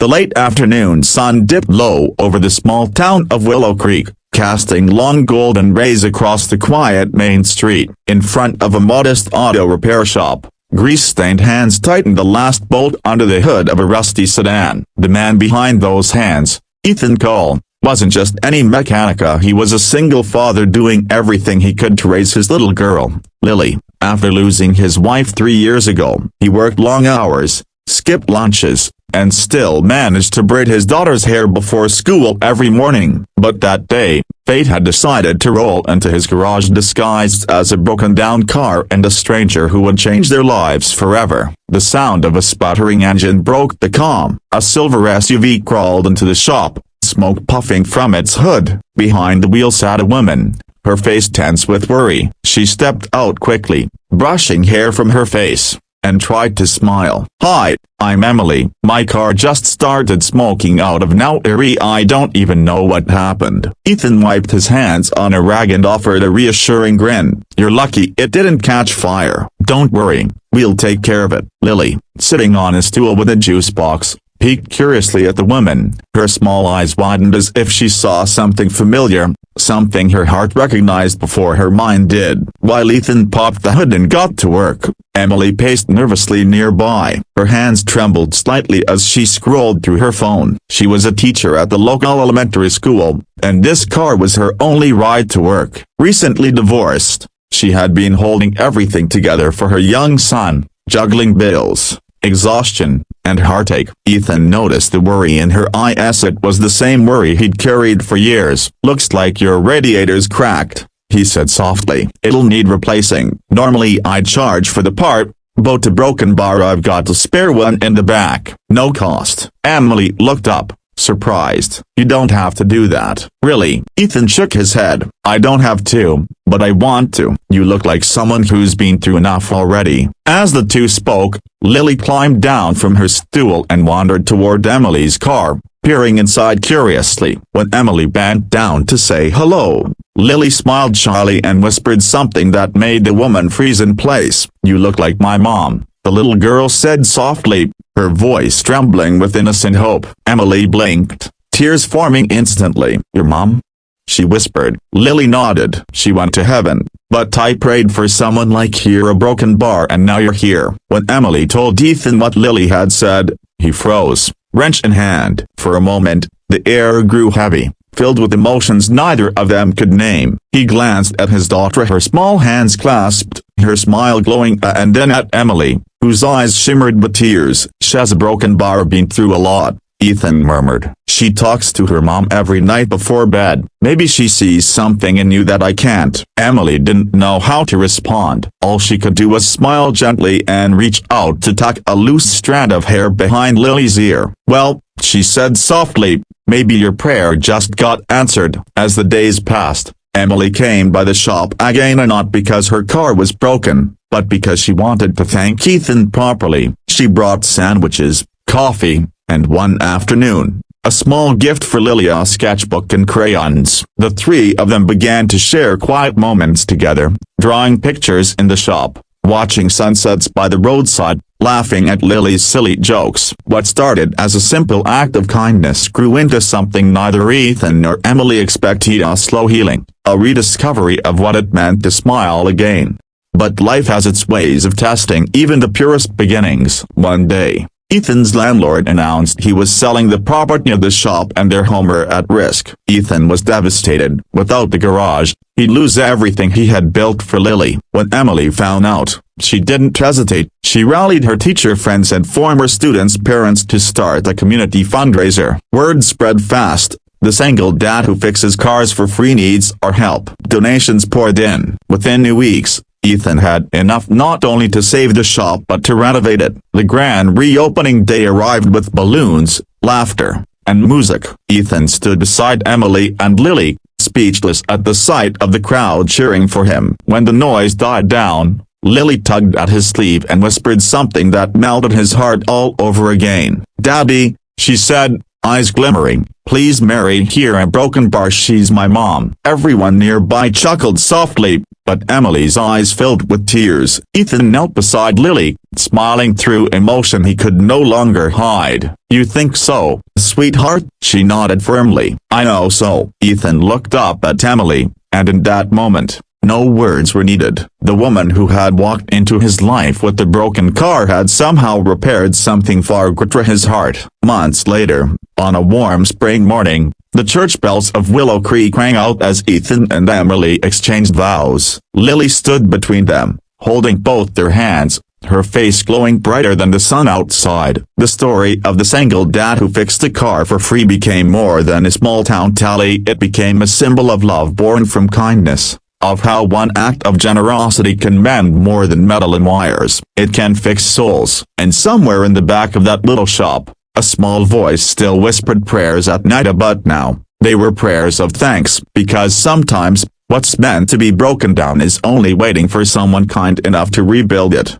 The late afternoon sun dipped low over the small town of Willow Creek, casting long golden rays across the quiet main street. In front of a modest auto repair shop, grease-stained hands tightened the last bolt under the hood of a rusty sedan. The man behind those hands, Ethan Cole, wasn't just any mechanica. He was a single father doing everything he could to raise his little girl, Lily. After losing his wife 3 years ago, he worked long hours, skipped lunches, and still managed to braid his daughter's hair before school every morning. But that day, fate had decided to roll into his garage disguised as a broken-down car and a stranger who would change their lives forever. The sound of a sputtering engine broke the calm. A silver SUV crawled into the shop, smoke puffing from its hood. Behind the wheel sat a woman, her face tense with worry. She stepped out quickly, brushing hair from her face, and tried to smile. "Hi, I'm Emily. My car just started smoking out of nowhere. I don't even know what happened." Ethan wiped his hands on a rag and offered a reassuring grin. "You're lucky it didn't catch fire. Don't worry, we'll take care of it." Lily, sitting on a stool with a juice box, peeked curiously at the woman. Her small eyes widened as if she saw something familiar, something her heart recognized before her mind did. While Ethan popped the hood and got to work, Emily paced nervously nearby. Her hands trembled slightly as she scrolled through her phone. She was a teacher at the local elementary school, and this car was her only ride to work. Recently divorced, she had been holding everything together for her young son, juggling bills, exhaustion, and heartache. Ethan noticed the worry in her eyes. It was the same worry he'd carried for years. "Looks like your radiator's cracked," he said softly. "It'll need replacing. Normally I'd charge for the part, but a broken bar I've got a spare one in the back. No cost." Emily looked up, surprised. "You don't have to do that." "Really?" Ethan shook his head. "I don't have to, but I want to." "You look like someone who's been through enough already." As the two spoke, Lily climbed down from her stool and wandered toward Emily's car, peering inside curiously. When Emily bent down to say hello, Lily smiled shyly and whispered something that made the woman freeze in place. "You look like my mom," the little girl said softly, her voice trembling with innocent hope. Emily blinked, tears forming instantly. "Your mom?" she whispered. Lily nodded. "She went to heaven, but I prayed for someone like you. A broken bar and now you're here." When Emily told Ethan what Lily had said, he froze, wrench in hand. For a moment, the air grew heavy, filled with emotions neither of them could name. He glanced at his daughter, her small hands clasped, her smile glowing, and then at Emily, whose eyes shimmered with tears. "She's a broken bar, been through a lot," Ethan murmured. "She talks to her mom every night before bed. Maybe she sees something in you that I can't." Emily didn't know how to respond. All she could do was smile gently and reach out to tuck a loose strand of hair behind Lily's ear. "Well," she said softly, "maybe your prayer just got answered." As the days passed, Emily came by the shop again, and not because her car was broken, but because she wanted to thank Ethan properly. She brought sandwiches, coffee, and one afternoon, a small gift for Lily, a sketchbook and crayons. The three of them began to share quiet moments together, drawing pictures in the shop, watching sunsets by the roadside, laughing at Lily's silly jokes. What started as a simple act of kindness grew into something neither Ethan nor Emily expected: a slow healing, a rediscovery of what it meant to smile again. But life has its ways of testing even the purest beginnings. One day, Ethan's landlord announced he was selling the property of the shop and their home were at risk. Ethan was devastated. Without the garage, he'd lose everything he had built for Lily. When Emily found out, she didn't hesitate. She rallied her teacher friends and former students' parents to start a community fundraiser. Word spread fast. The single dad who fixes cars for free needs our help. Donations poured in. Within 2 weeks, Ethan had enough not only to save the shop but to renovate it. The grand reopening day arrived with balloons, laughter, and music. Ethan stood beside Emily and Lily, speechless at the sight of the crowd cheering for him. When the noise died down, Lily tugged at his sleeve and whispered something that melted his heart all over again. "Daddy," she said, eyes glimmering. "Please marry here a broken bar, she's my mom." Everyone nearby chuckled softly, but Emily's eyes filled with tears. Ethan knelt beside Lily, smiling through emotion he could no longer hide. "You think so, sweetheart?" She nodded firmly. "I know so." Ethan looked up at Emily, and in that moment, no words were needed. The woman who had walked into his life with the broken car had somehow repaired something far greater his heart. Months later, on a warm spring morning, the church bells of Willow Creek rang out as Ethan and Emily exchanged vows. Lily stood between them, holding both their hands, her face glowing brighter than the sun outside. The story of the single dad who fixed a car for free became more than a small-town tale. It became a symbol of love born from kindness, of how one act of generosity can mend more than metal and wires. It can fix souls. And somewhere in the back of that little shop, a small voice still whispered prayers at night, but now, they were prayers of thanks, because sometimes, what's meant to be broken down is only waiting for someone kind enough to rebuild it.